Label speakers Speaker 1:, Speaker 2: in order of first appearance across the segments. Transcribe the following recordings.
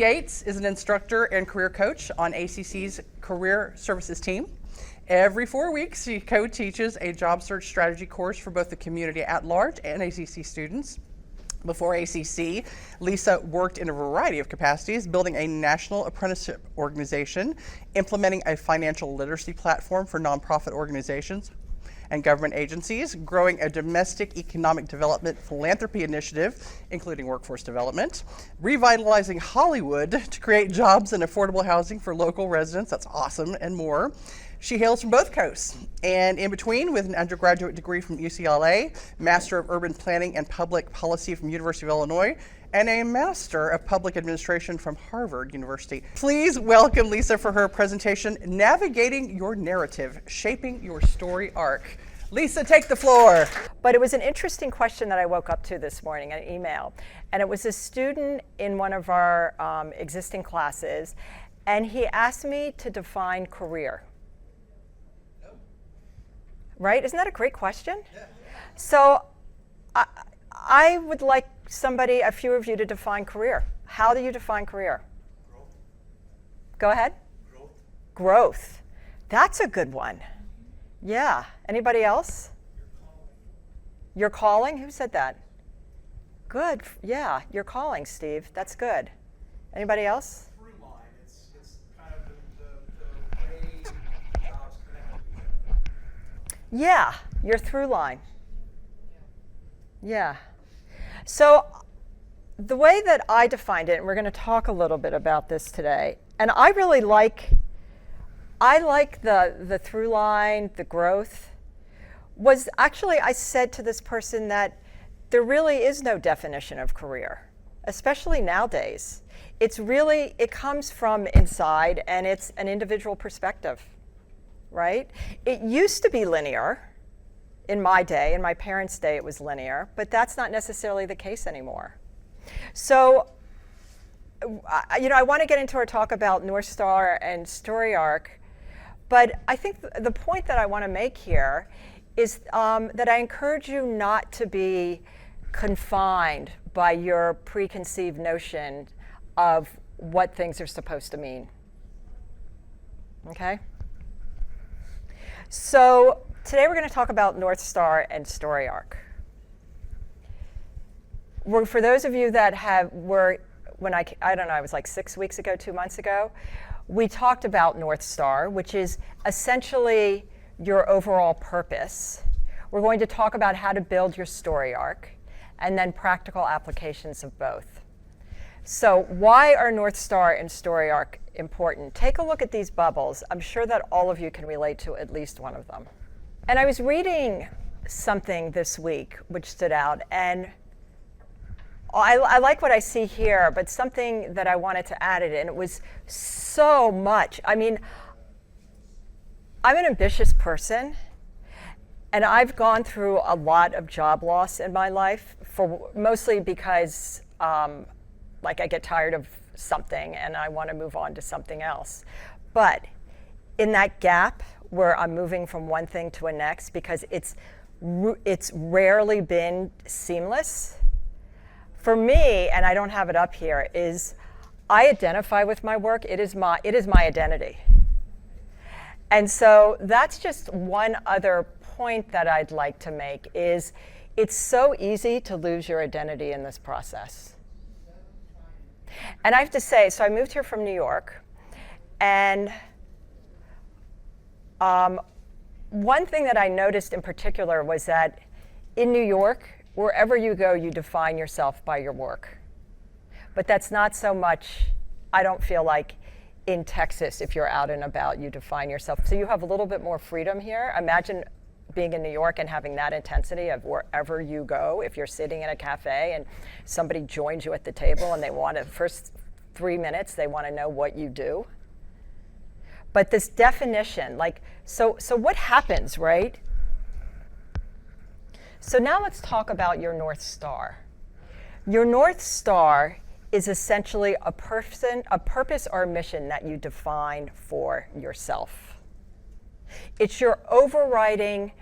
Speaker 1: Yates is an instructor and career coach on ACC's Career Services team. Every 4 weeks, she co-teaches a job search strategy course for both the community at large and ACC students. Before ACC, Lisa worked in a variety of capacities, building a national apprenticeship organization, implementing a financial literacy platform for nonprofit organizations and government agencies, growing a domestic economic development philanthropy initiative, including workforce development, revitalizing Hollywood to create jobs and affordable housing for local residents, that's awesome, and more. She hails from both coasts, and in between with an undergraduate degree from UCLA, Master of Urban Planning and Public Policy from University of Illinois, and a Master of Public Administration from Harvard University. Please welcome Lisa for her presentation, Navigating Your Narrative, Shaping Your Story Arc. Lisa, take the floor.
Speaker 2: But it was an interesting question that I woke up to this morning, an email. And it was a student in one of our existing classes, and he asked me to define career. Right? Isn't that a great question? Yeah. So I would like a few of you to define career. How do you define career?
Speaker 3: Growth.
Speaker 2: Go ahead. Growth. That's a good one. Yeah. Anybody else? Your calling. Who said that? Good. Yeah. Your calling, Steve. That's good. Anybody else?
Speaker 3: Through line. It's kind of the way jobs connect with each other.
Speaker 2: Yeah. Your through line. Yeah. So the way that I defined it, and we're going to talk a little bit about this today, and I really like the through line, the growth, was actually I said to this person that there really is no definition of career, especially nowadays. It comes from inside, and it's an individual perspective, right? It used to be linear. In my day, in my parents' day, it was linear, but that's not necessarily the case anymore. So, I want to get into our talk about North Star and story arc, but I think the point that I want to make here is that I encourage you not to be confined by your preconceived notion of what things are supposed to mean. Okay? So, today we're going to talk about North Star and story arc. For those of you that when I don't know, it was like 6 weeks ago, 2 months ago, we talked about North Star, which is essentially your overall purpose. We're going to talk about how to build your story arc, and then practical applications of both. So why are North Star and story arc important? Take a look at these bubbles. I'm sure that all of you can relate to at least one of them. And I was reading something this week which stood out, and I like what I see here, but something that I wanted to add it, and it was so much. I mean, I'm an ambitious person, and I've gone through a lot of job loss in my life, mostly because I get tired of something and I want to move on to something else. But in that gap where I'm moving from one thing to the next, because it's rarely been seamless, for me, and I don't have it up here, is I identify with my work. It is my identity. And so that's just one other point that I'd like to make is it's so easy to lose your identity in this process. And I have to say, so I moved here from New York, and one thing that I noticed in particular was that in New York, wherever you go, you define yourself by your work. But that's not so much, I don't feel like, in Texas, if you're out and about, you define yourself. So you have a little bit more freedom here. Imagine being in New York and having that intensity of wherever you go. If you're sitting in a cafe and somebody joins you at the table and they want to, first 3 minutes, they want to know what you do. But this definition, so what happens, right? So now let's talk about your North Star. Your North Star is essentially a purpose or a mission that you define for yourself. It's your overriding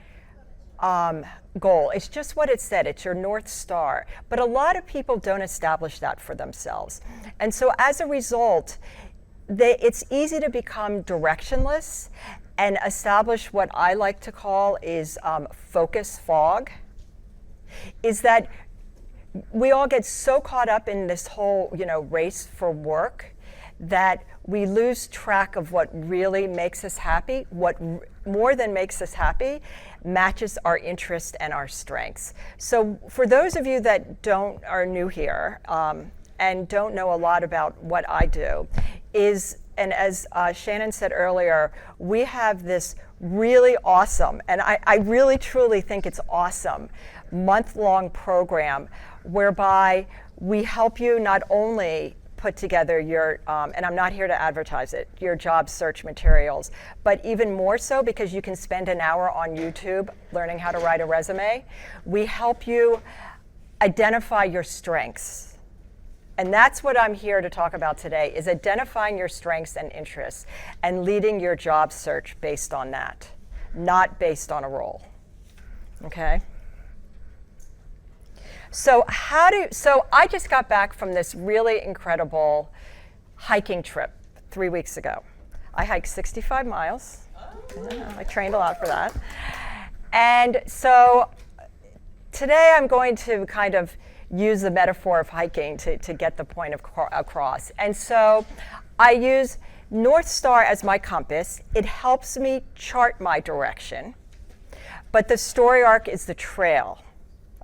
Speaker 2: goal. It's just what it said. It's your North Star. But a lot of people don't establish that for themselves. And so as a result, it's easy to become directionless and establish what I like to call is focus fog. Is that we all get so caught up in this whole, race for work that we lose track of what really makes us happy. What more than makes us happy matches our interest and our strengths. So for those of you that are new here and don't know a lot about what I do, and as Shannon said earlier, we have this really awesome, and I really truly think it's awesome, month-long program whereby we help you not only put together your, and I'm not here to advertise it, your job search materials, but even more so because you can spend an hour on YouTube learning how to write a resume. We help you identify your strengths. And that's what I'm here to talk about today, is identifying your strengths and interests and leading your job search based on that, not based on a role. Okay? So I just got back from this really incredible hiking trip 3 weeks ago. I hiked 65 miles. I trained a lot for that. And so today I'm going to kind of use the metaphor of hiking to get the point across. And so I use North Star as my compass. It helps me chart my direction. But the story arc is the trail.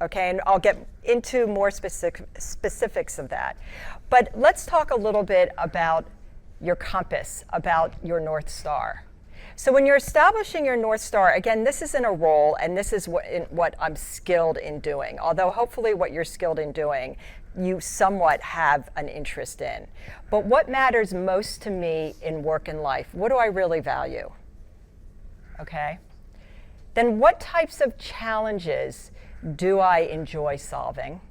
Speaker 2: Okay, and I'll get into more specifics of that. But let's talk a little bit about your compass, about your North Star. So when you're establishing your North Star, again, this isn't a role, and this is what I'm skilled in doing. Although hopefully what you're skilled in doing, you somewhat have an interest in. But what matters most to me in work and life? What do I really value? Okay? Then what types of challenges do I enjoy solving?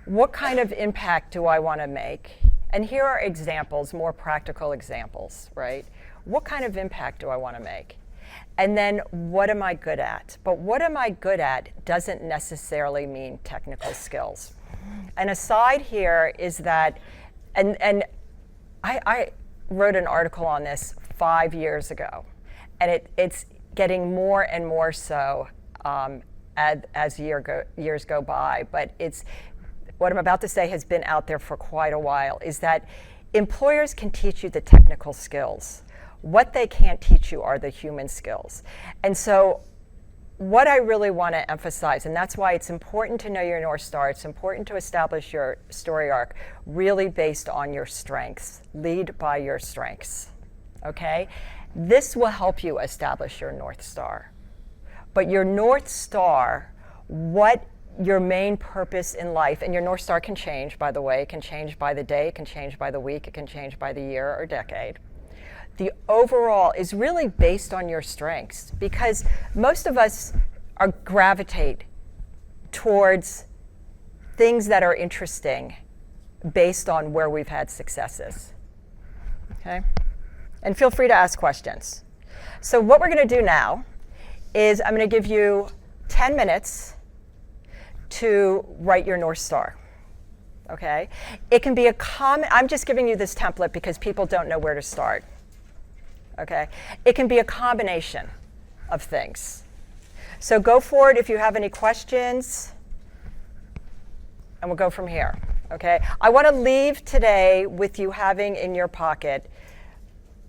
Speaker 2: What kind of impact do I want to make? And here are examples, more practical examples, right? What kind of impact do I want to make? And then what am I good at? But what am I good at doesn't necessarily mean technical skills. And aside here is that, and I wrote an article on this 5 years ago, and it's getting more and more so as years go by. But what I'm about to say has been out there for quite a while, is that employers can teach you the technical skills. What they can't teach you are the human skills. And so what I really want to emphasize, and that's why it's important to know your North Star, it's important to establish your story arc really based on your strengths. Lead by your strengths, okay? This will help you establish your North Star. But your North Star, what your main purpose in life, and your North Star can change, by the way, it can change by the day, it can change by the week, it can change by the year or decade. The overall is really based on your strengths, because most of us gravitate towards things that are interesting based on where we've had successes, okay? And feel free to ask questions. So what we're going to do now is I'm going to give you 10 minutes to write your North Star, okay? It can be I'm just giving you this template because people don't know where to start, okay? It can be a combination of things. So go for it if you have any questions, and we'll go from here, okay? I want to leave today with you having in your pocket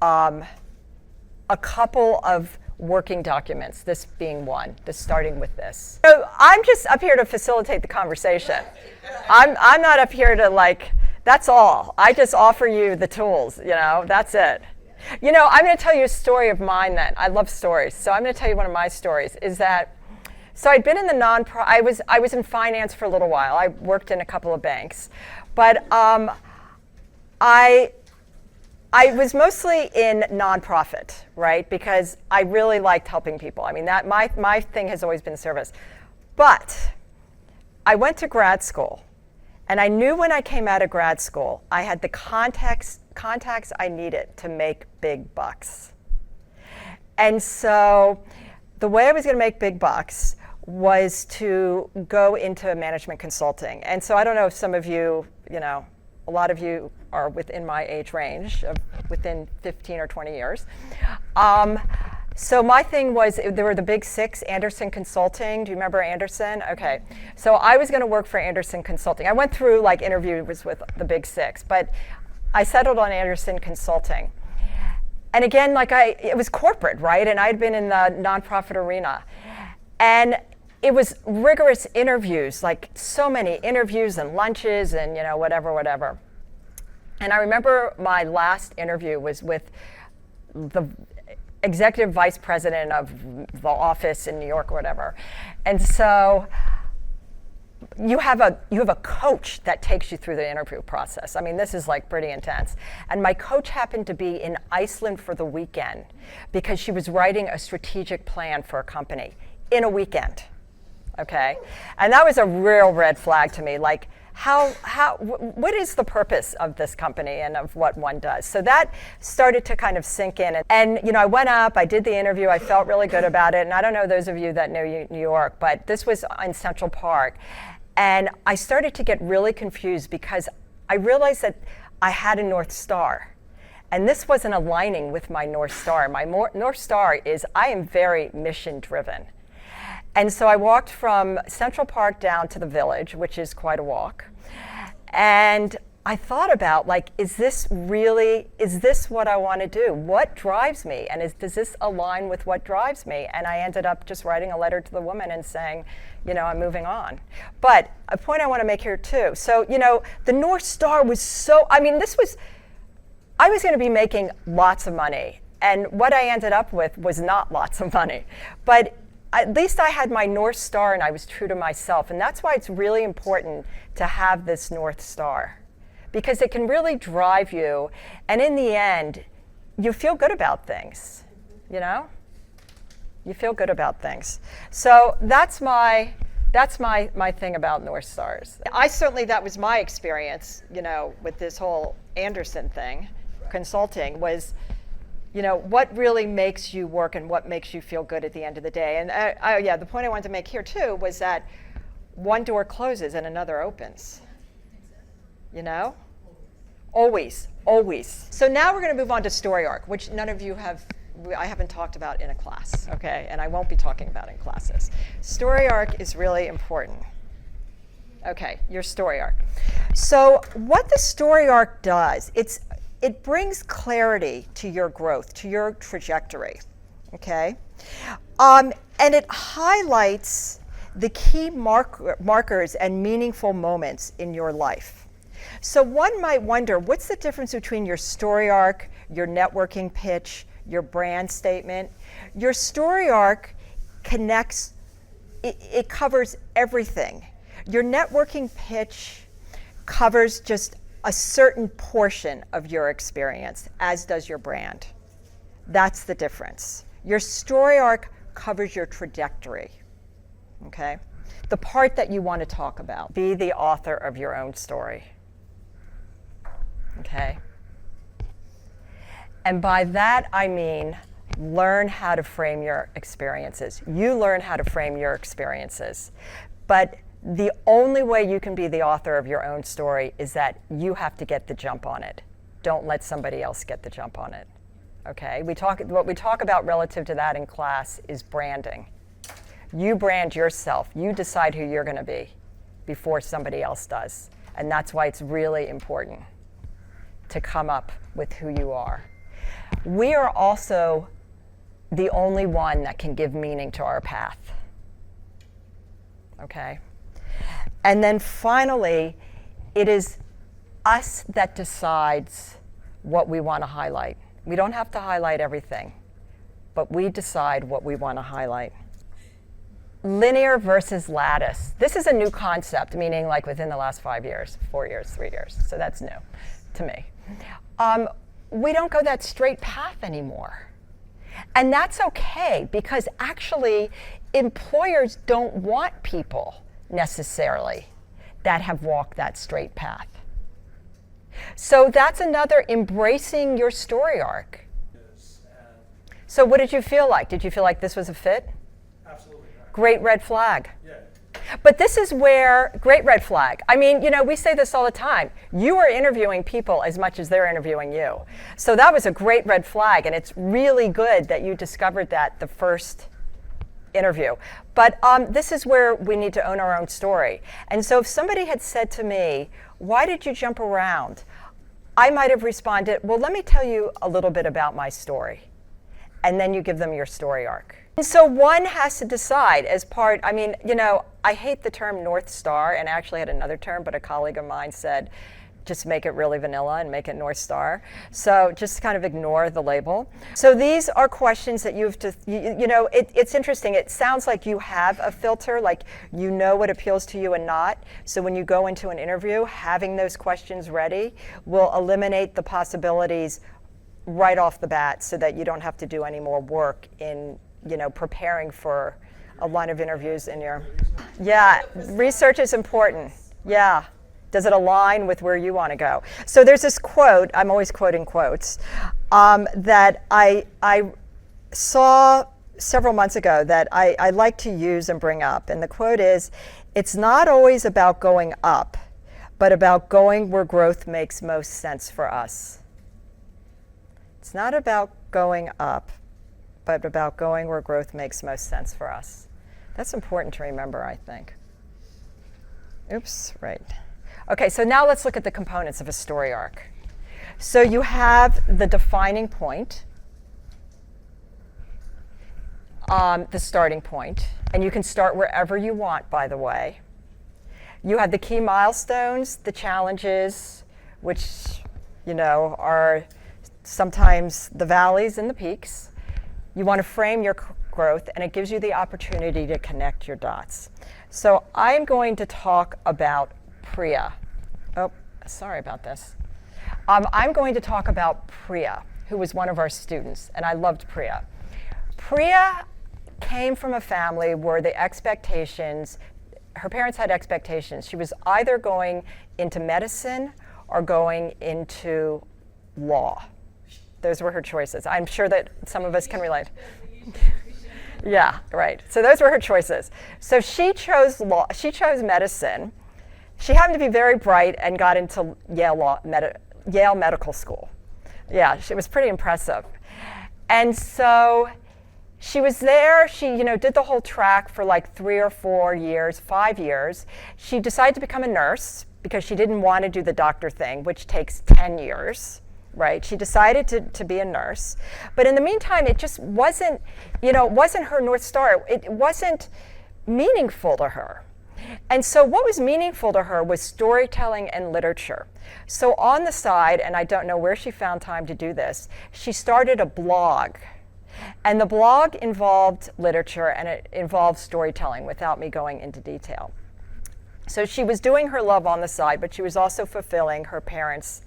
Speaker 2: a couple of working documents, this being one, starting with this. So I'm just up here to facilitate the conversation. I'm not up here to that's all. I just offer you the tools, that's it. I'm going to tell you a story of mine then. I love stories. So I'm going to tell you one of my stories is that, so I'd been in the I was in finance for a little while. I worked in a couple of banks, but I was mostly in nonprofit, right? Because I really liked helping people. I mean, that my thing has always been service. But I went to grad school, and I knew when I came out of grad school, I had the contacts I needed to make big bucks. And so the way I was going to make big bucks was to go into management consulting. And so I don't know if some of you, a lot of you are within my age range, of within 15 or 20 years. So my thing was, there were the big six, Andersen Consulting. Do you remember Andersen? Okay. So I was going to work for Andersen Consulting. I went through like interviews with the big six, but I settled on Andersen Consulting. And again, it was corporate, right? And I'd been in the nonprofit arena. And it was rigorous interviews, like so many interviews and lunches and whatever. And I remember my last interview was with the executive vice president of the office in New York or whatever. And so you have a coach that takes you through the interview process. I mean, this is like pretty intense. And my coach happened to be in Iceland for the weekend because she was writing a strategic plan for a company in a weekend. Okay? And that was a real red flag to me. Like, what is the purpose of this company and of what one does? So that started to kind of sink in. And I went up, I did the interview, I felt really good about it. And I don't know those of you that know New York, but this was in Central Park. And I started to get really confused because I realized that I had a North Star. And this wasn't aligning with my North Star. My North Star is I am very mission driven. And so I walked from Central Park down to the Village, which is quite a walk. And I thought about, is this what I want to do? What drives me? And does this align with what drives me? And I ended up just writing a letter to the woman and saying, I'm moving on. But a point I want to make here too. So, the North Star was I was going to be making lots of money. And what I ended up with was not lots of money. But at least I had my North Star and I was true to myself. And that's why it's really important to have this North Star, because it can really drive you. And in the end, you feel good about things, You feel good about things. So that's my thing about North Stars. That was my experience, with this whole Andersen thing, consulting, was what really makes you work and what makes you feel good at the end of the day. And the point I wanted to make here too was that one door closes and another opens. Always. So now we're going to move on to story arc, which none of you I haven't talked about in a class, okay? And I won't be talking about in classes. Story arc is really important. Okay, your story arc. So what the story arc does, it brings clarity to your growth, to your trajectory, okay? And it highlights the key markers and meaningful moments in your life. So one might wonder, what's the difference between your story arc, your networking pitch, your brand statement? Your story arc connects, it covers everything. Your networking pitch covers just a certain portion of your experience, as does your brand. That's the difference. Your story arc covers your trajectory, okay? The part that you want to talk about. Be the author of your own story, okay? And by that, I mean, learn how to frame your experiences. You learn how to frame your experiences. But the only way you can be the author of your own story is that you have to get the jump on it. Don't let somebody else get the jump on it, okay? What we talk about relative to that in class is branding. You brand yourself. You decide who you're going to be before somebody else does. And that's why it's really important to come up with who you are. We are also the only one that can give meaning to our path, okay? And then finally, it is us that decides what we want to highlight. We don't have to highlight everything, but we decide what we want to highlight. Linear versus lattice. This is a new concept, meaning like within the last 5 years, 4 years, 3 years. So that's new to me. We don't go that straight path anymore. And that's okay, because actually employers don't want people necessarily that have walked that straight path. So that's another, embracing your story arc. So what did you feel like? Did you feel like this was a fit?
Speaker 3: Absolutely not.
Speaker 2: Great red flag.
Speaker 3: Yeah.
Speaker 2: But this is where, great red flag. I mean, we say this all the time. You are interviewing people as much as they're interviewing you. So that was a great red flag, and it's really good that you discovered that the first interview. But this is where we need to own our own story. And so if somebody had said to me, why did you jump around? I might have responded, well, let me tell you a little bit about my story. And then you give them your story arc. And so one has to decide as part, I hate the term North Star, and I actually had another term, but a colleague of mine said, just make it really vanilla and make it North Star. So just kind of ignore the label. So these are questions that you have to, it's interesting. It sounds like you have a filter, like you know what appeals to you and not. So when you go into an interview, having those questions ready will eliminate the possibilities right off the bat so that you don't have to do any more work in preparing for a line of interviews in your, research is important. Yeah. Does it align with where you want to go? So there's this quote, I'm always quoting quotes, that I saw several months ago that I like to use and bring up. And the quote is, it's not always about going up, but about going where growth makes most sense for us. It's not about going up, but about going where growth makes most sense for us. That's important to remember, I think. Oops, right. Okay, so now let's look at the components of a story arc. So you have the defining point, the starting point, and you can start wherever you want, by the way. You have the key milestones, the challenges, which, are sometimes the valleys and the peaks. You want to frame your growth, and it gives you the opportunity to connect your dots. So I'm going to talk about Priya. Oh, sorry about this. I'm going to talk about Priya, who was one of our students, and I loved Priya. Priya came from a family where the expectations, her parents had expectations. She was either going into medicine or going into law. Those were her choices. I'm sure that some of us can relate. Yeah, right. So those were her choices. So she chose law. She chose medicine. She happened to be very bright and got into Yale Medical School. Yeah, it was pretty impressive. And so she was there. She, did the whole track for like 3 or 4 years, 5 years. She decided to become a nurse because she didn't want to do the doctor thing, which takes 10 years. Right? She decided to be a nurse. But in the meantime, it just wasn't, it wasn't her North Star. It wasn't meaningful to her. And so what was meaningful to her was storytelling and literature. So on the side, and I don't know where she found time to do this, she started a blog. And the blog involved literature and it involved storytelling without me going into detail. So she was doing her love on the side, but she was also fulfilling her parents'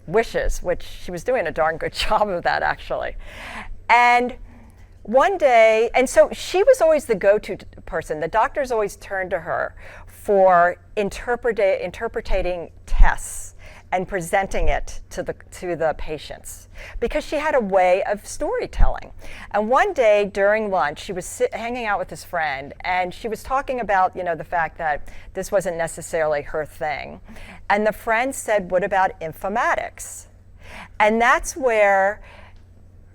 Speaker 2: wishes, which she was doing a darn good job of that, actually. And one day, and so she was always the go-to person. The doctors always turned to her for interpreting tests and presenting it to the patients because she had a way of storytelling. And one day during lunch, she was hanging out with this friend, and she was talking about the fact that this wasn't necessarily her thing. And the friend said, "What about informatics?" And that's where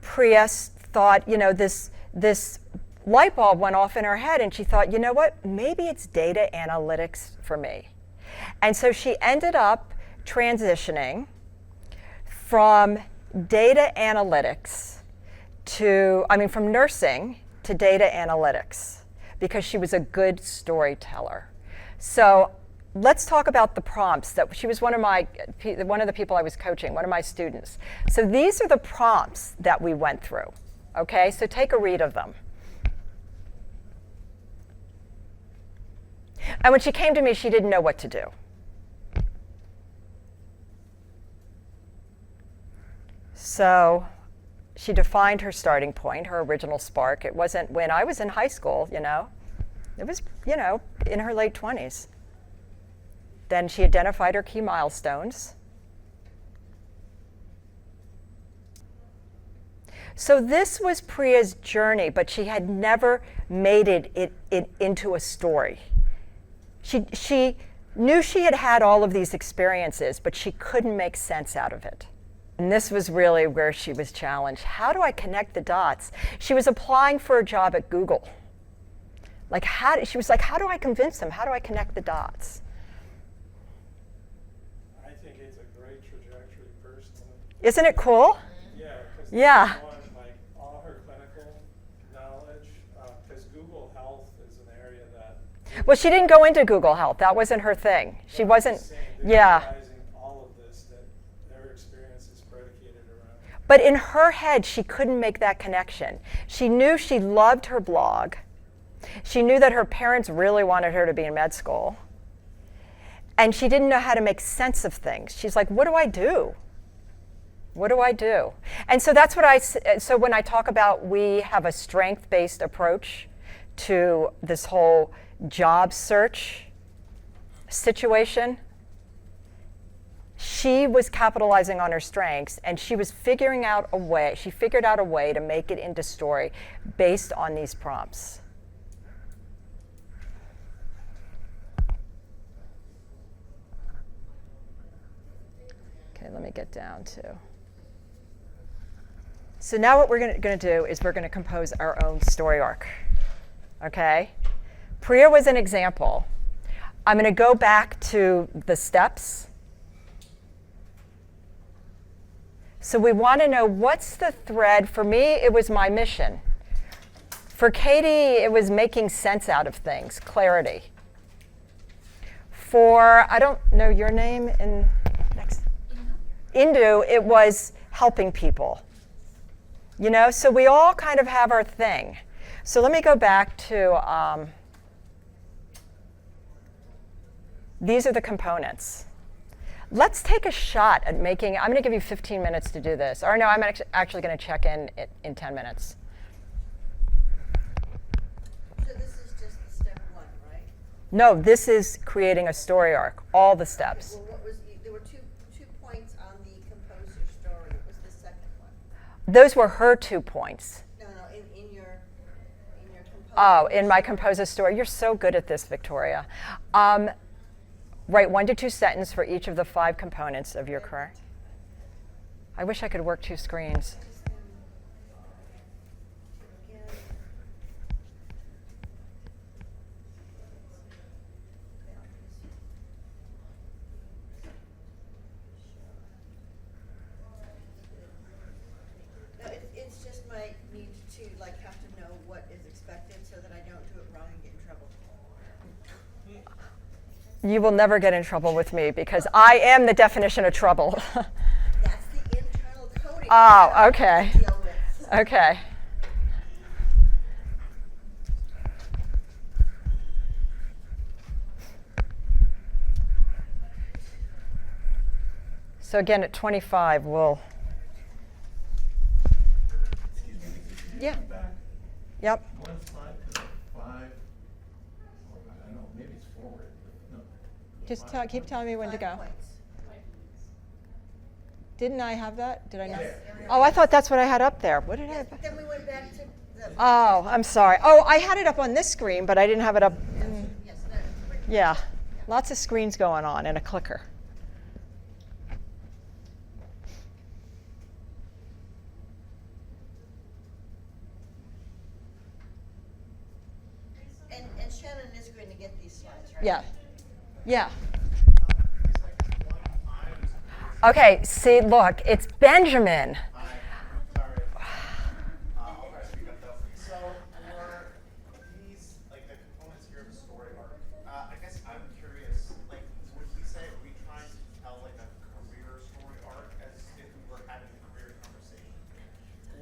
Speaker 2: Priya thought, this light bulb went off in her head, and she thought, what? Maybe it's data analytics for me. And so she ended up transitioning from data analytics from nursing to data analytics because she was a good storyteller. So let's talk about the prompts that she was one of the people I was coaching, one of my students. So these are the prompts that we went through. Okay, so take a read of them. And when she came to me, she didn't know what to do. So she defined her starting point, her original spark. It wasn't when I was in high school, It was, in her late 20s. Then she identified her key milestones. So this was Priya's journey, but she had never made it into a story. She knew she had had all of these experiences, but she couldn't make sense out of it. And this was really where she was challenged. How do I connect the dots? She was applying for a job at Google. She was like, how do I convince them? How do I connect the dots?
Speaker 3: I think it's a great trajectory personally.
Speaker 2: Isn't it cool?
Speaker 3: Yeah, because
Speaker 2: Yeah.
Speaker 3: like all her clinical knowledge, because Google Health is an area that
Speaker 2: Well, she didn't go into Google Health. That wasn't her thing. She wasn't, yeah.
Speaker 3: realizing all of this, that their experience is predicated around.
Speaker 2: But in her head, she couldn't make that connection. She knew she loved her blog. She knew that her parents really wanted her to be in med school. And she didn't know how to make sense of things. She's like, what do I do? What do I do? And so that's what so when I talk about we have a strength-based approach to this whole job search situation, she was capitalizing on her strengths, and she was figuring out a way, she figured out a way to make it into story based on these prompts. Okay, let me get down to. So now what we're going to do is we're going to compose our own story arc. Okay? Priya was an example. I'm going to go back to the steps. So we want to know what's the thread. For me, it was my mission. For Katie, it was making sense out of things, clarity. For, I don't know your name in next. Indu, it was helping people. You know, so we all kind of have our thing. So let me go back to, these are the components. Let's take a shot at making, I'm going to give you 15 minutes to do this. Or no, I'm actually going to check in 10 minutes.
Speaker 4: So this is just the step one, right?
Speaker 2: No, this is creating a story arc, all the steps.
Speaker 4: Well, there were two points on the composer's story. What was the second one?
Speaker 2: Those were her 2 points.
Speaker 4: No, in your composer.
Speaker 2: Oh, in my composer's story. You're so good at this, Victoria. Write 1 to 2 sentences for each of the 5 components of your career. I wish I could work 2 screens.
Speaker 4: No, it's just my need to have to know what is expected so that I don't do it wrong and get in trouble.
Speaker 2: You will never get in trouble with me because I am the definition of trouble.
Speaker 4: That's the internal coding.
Speaker 2: Oh,
Speaker 4: that I
Speaker 2: okay.
Speaker 4: have to deal with.
Speaker 2: Okay. So again, at 25, we'll. Yeah. Yep.
Speaker 5: One slide to 5. I don't know, maybe it's forward. No.
Speaker 2: Just keep telling me when to
Speaker 4: 5
Speaker 2: go.
Speaker 4: points.
Speaker 2: Didn't I have that? Did I not?
Speaker 4: Yes.
Speaker 2: Oh, I thought that's what I had up there. What did I have?
Speaker 4: Then we went back to the.
Speaker 2: Oh, I'm sorry. Oh, I had it up on this screen, but I didn't have it up.
Speaker 4: Yes, no.
Speaker 2: Yeah, lots of screens going on and a clicker.
Speaker 4: And Shannon is going to get these slides, right?
Speaker 2: Yeah. Yeah. Okay, see, look, it's Benjamin.
Speaker 5: Sorry. I'll try to speak up though. So for these, like the components here of the story arc, I guess I'm curious, like would we say, are we trying to tell like a career story arc as if we were having a career conversation?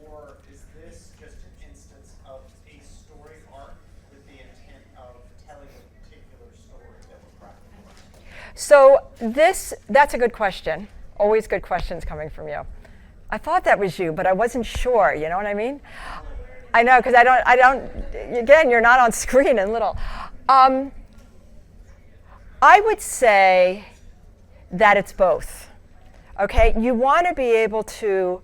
Speaker 5: Or is this just an instance of a story arc with the intent of telling a particular story that we're practicing?
Speaker 2: So that's a good question. Always good questions coming from you. I thought that was you, but I wasn't sure, you know what I mean? I know, because I don't, again, you're not on screen and little. I would say that it's both, okay? You want to be able to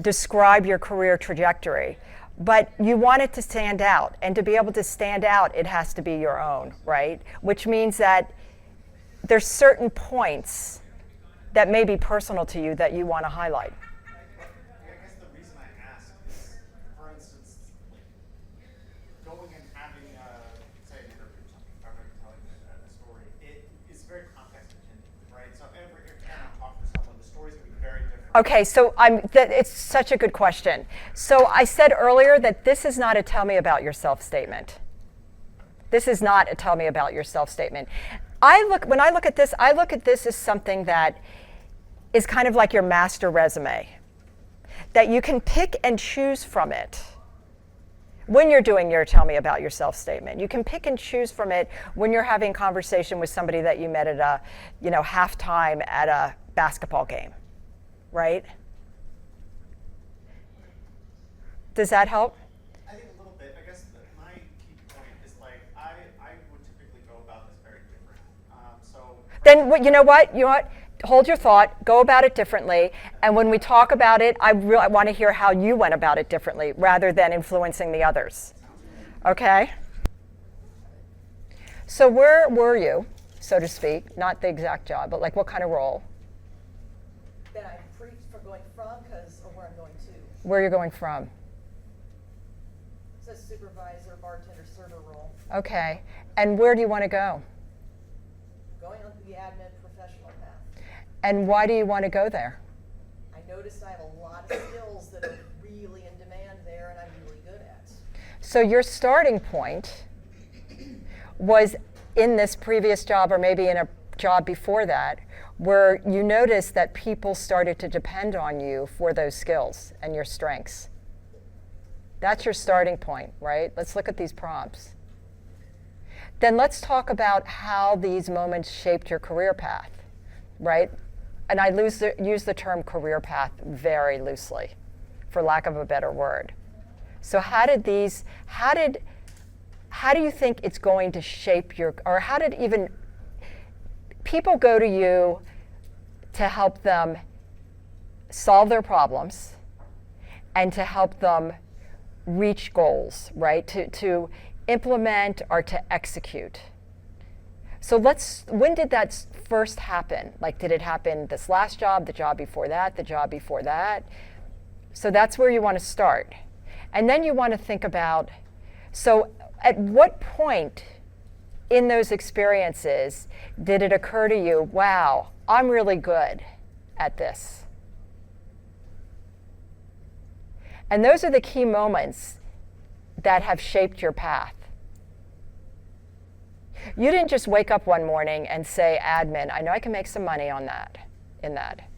Speaker 2: describe your career trajectory. But you want it to stand out. And to be able to stand out, it has to be your own, right? Which means that there's certain points that may be personal to you that you want to highlight.
Speaker 5: I guess the reason I ask is, for instance, going and having, say, an interview or something, if I'm going to tell you a story, it is very context dependent, right? So every time I talk to someone, the story's going to be very different.
Speaker 2: Okay, so it's such a good question. So I said earlier that this is not a tell me about yourself statement. This is not a tell me about yourself statement. When I look at this as something that is kind of like your master resume, that you can pick and choose from it when you're doing your tell me about yourself statement. You can pick and choose from it when you're having conversation with somebody that you met at a, halftime at a basketball game, right? Does that help?
Speaker 5: I think a little bit. I guess my key point is like I would typically go about this very different.
Speaker 2: Then you know what? Hold your thought. Go about it differently. And when we talk about it, I want to hear how you went about it differently, rather than influencing the others. Okay? So where were you, so to speak? Not the exact job, but like what kind of role?
Speaker 4: That I preach for going from, or where I'm going to.
Speaker 2: Where you're going from?
Speaker 4: So supervisor, bartender, server role.
Speaker 2: Okay. And where do you want to go?
Speaker 4: Going on the admin professional path.
Speaker 2: And why do you want to go there?
Speaker 4: I noticed I have a lot of skills that are really in demand there and I'm really good at.
Speaker 2: So your starting point was in this previous job, or maybe in a job before that, where you noticed that people started to depend on you for those skills and your strengths. That's your starting point, right? Let's look at these prompts. Then let's talk about how these moments shaped your career path, right? And I use the term career path very loosely, for lack of a better word. So how do you think it's going to shape or how did even people go to you to help them solve their problems and to help them reach goals, right? To implement or to execute. So when did that first happen? Like, did it happen this last job, the job before that, the job before that? So that's where you want to start. And then you want to think about, so at what point in those experiences did it occur to you, wow, I'm really good at this? And those are the key moments that have shaped your path. You didn't just wake up one morning and say, admin, I know I can make some money in that.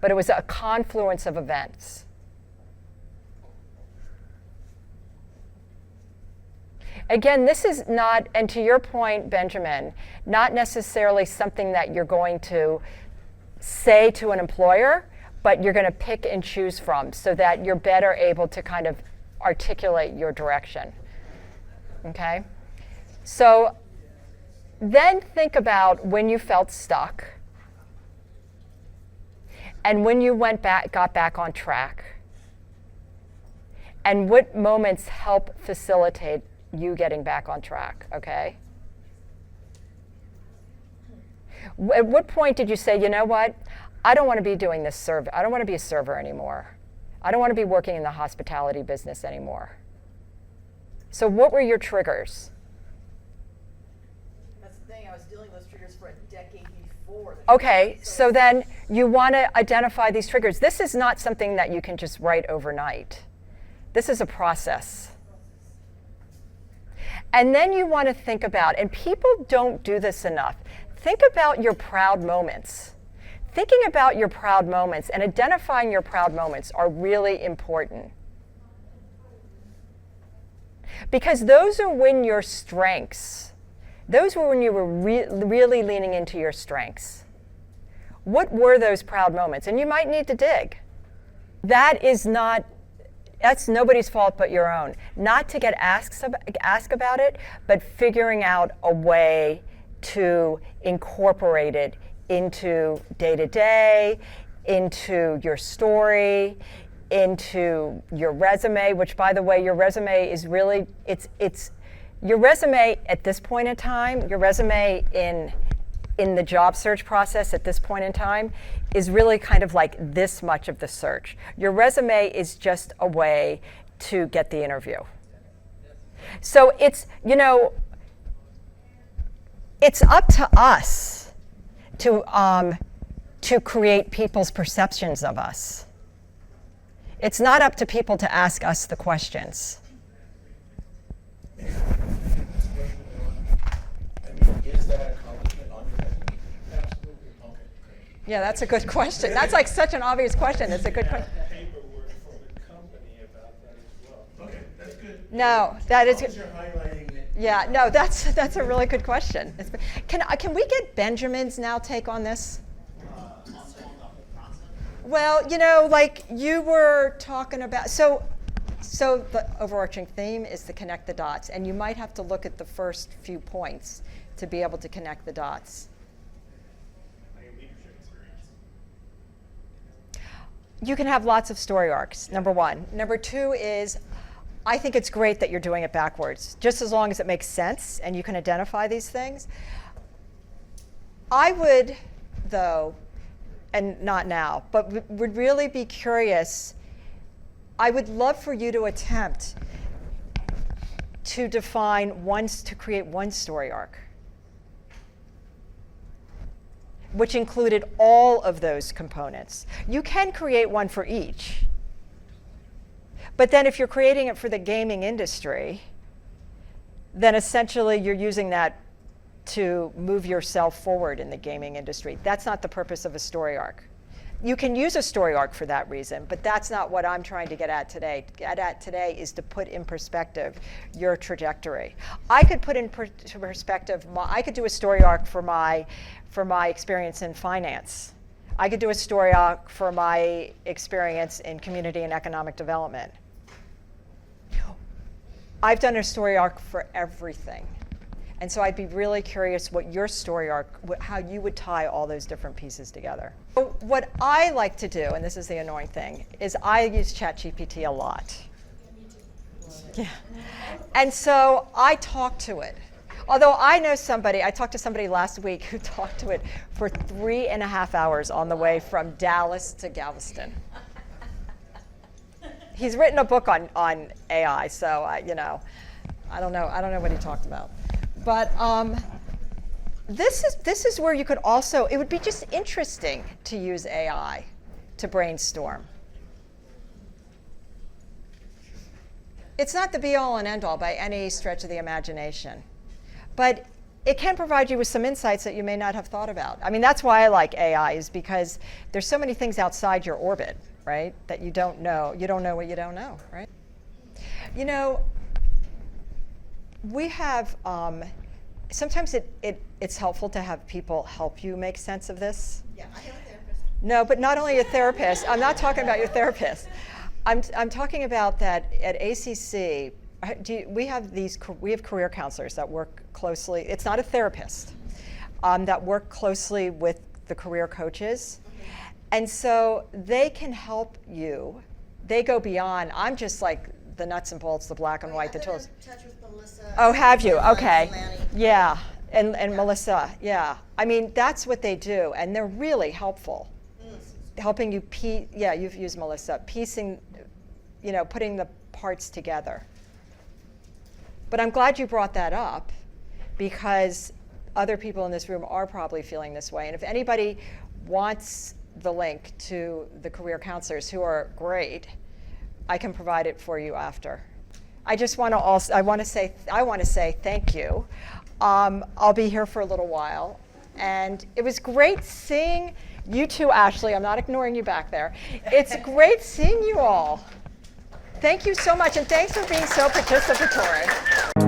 Speaker 2: But it was a confluence of events. Again, this is not, and to your point, Benjamin, not necessarily something that you're going to say to an employer, but you're going to pick and choose from so that you're better able to kind of articulate your direction. Okay? So then think about when you felt stuck and when you got back on track, and what moments help facilitate you getting back on track, okay? At what point did you say, you know what? I don't want to be doing this serve. I don't want to be a server anymore. I don't want to be working in the hospitality business anymore. So what were your triggers?
Speaker 4: That's the thing, I was dealing with those triggers for a decade before.
Speaker 2: Okay, so then you want to identify these triggers. This is not something that you can just write overnight. This is a process. And then you want to think about, and people don't do this enough, think about your proud moments. Thinking about your proud moments and identifying your proud moments are really important. Because those are when your strengths, those were when you were really leaning into your strengths. What were those proud moments? And you might need to dig. That's nobody's fault but your own. Not to get asked about it, but figuring out a way to incorporate it into day-to-day, into your story, into your resume, which, by the way, your resume is really, it's your resume at this point in time, your resume in the job search process at this point in time is really kind of like this much of the search. Your resume is just a way to get the interview. So it's, you know, it's up to us to create people's perceptions of us. It's not up to people to ask us the questions.
Speaker 6: Is that accomplishment on your resume? Absolutely. Okay, great.
Speaker 2: Yeah, that's a good question. That's like such an obvious question. It's a good question.
Speaker 7: Paperwork from the company about that as well.
Speaker 6: Okay, that's good.
Speaker 2: No, that is.
Speaker 6: As long as you're highlighting it.
Speaker 2: Yeah, no, that's a really good question. Can we get Benjamin's now take on this? Well, you know, like you were talking about, so the overarching theme is to connect the dots, and you might have to look at the first few points to be able to connect the dots. You can have lots of story arcs, number one. Number two is, I think it's great that you're doing it backwards, just as long as it makes sense and you can identify these things. I would, though, and not now, but would really be curious, I would love for you to attempt to to create one story arc, which included all of those components. You can create one for each. But then if you're creating it for the gaming industry, then essentially you're using that to move yourself forward in the gaming industry. That's not the purpose of a story arc. You can use a story arc for that reason, but that's not what I'm trying to get at today. Get at today is to put in perspective your trajectory. I could put in perspective, I could do a story arc for my experience in finance. I could do a story arc for my experience in community and economic development. I've done a story arc for everything. And so I'd be really curious what your story arc, how you would tie all those different pieces together. So what I like to do, and this is the annoying thing, is I use ChatGPT a lot. Yeah. And so I talk to it. Although I know somebody, I talked to somebody last week who talked to it for 3.5 hours on the way from Dallas to Galveston. He's written a book on AI, so you know, I don't know what he talked about. But this is where you could also, it would be just interesting to use AI to brainstorm. It's not the be-all and end-all by any stretch of the imagination. But it can provide you with some insights that you may not have thought about. I mean, that's why I like AI, is because there's so many things outside your orbit, right, that you don't know. You don't know what you don't know, right? You know, we have, sometimes it's helpful to have people help you make sense of this.
Speaker 4: Yeah, I have a therapist.
Speaker 2: No, but not only a therapist. I'm not talking about your therapist. I'm talking about that at ACC. We have career counselors that work closely. It's not a therapist, that work closely with the career coaches. And so they can help you. They go beyond, I'm just like the nuts and bolts, the black and white, the tools.
Speaker 4: I've been in touch with Melissa.
Speaker 2: Oh, have you? Okay.
Speaker 4: Lanny.
Speaker 2: Yeah, and Melissa, yeah. I mean, that's what they do, and they're really helpful. Helping you, yeah, you've used Melissa, piecing, you know, putting the parts together. But I'm glad you brought that up, because other people in this room are probably feeling this way. And if anybody wants the link to the career counselors, who are great, I can provide it for you after. I just want to I want to say thank you. I'll be here for a little while, and it was great seeing you two, Ashley. I'm not ignoring you back there. It's great seeing you all. Thank you so much, and thanks for being so participatory.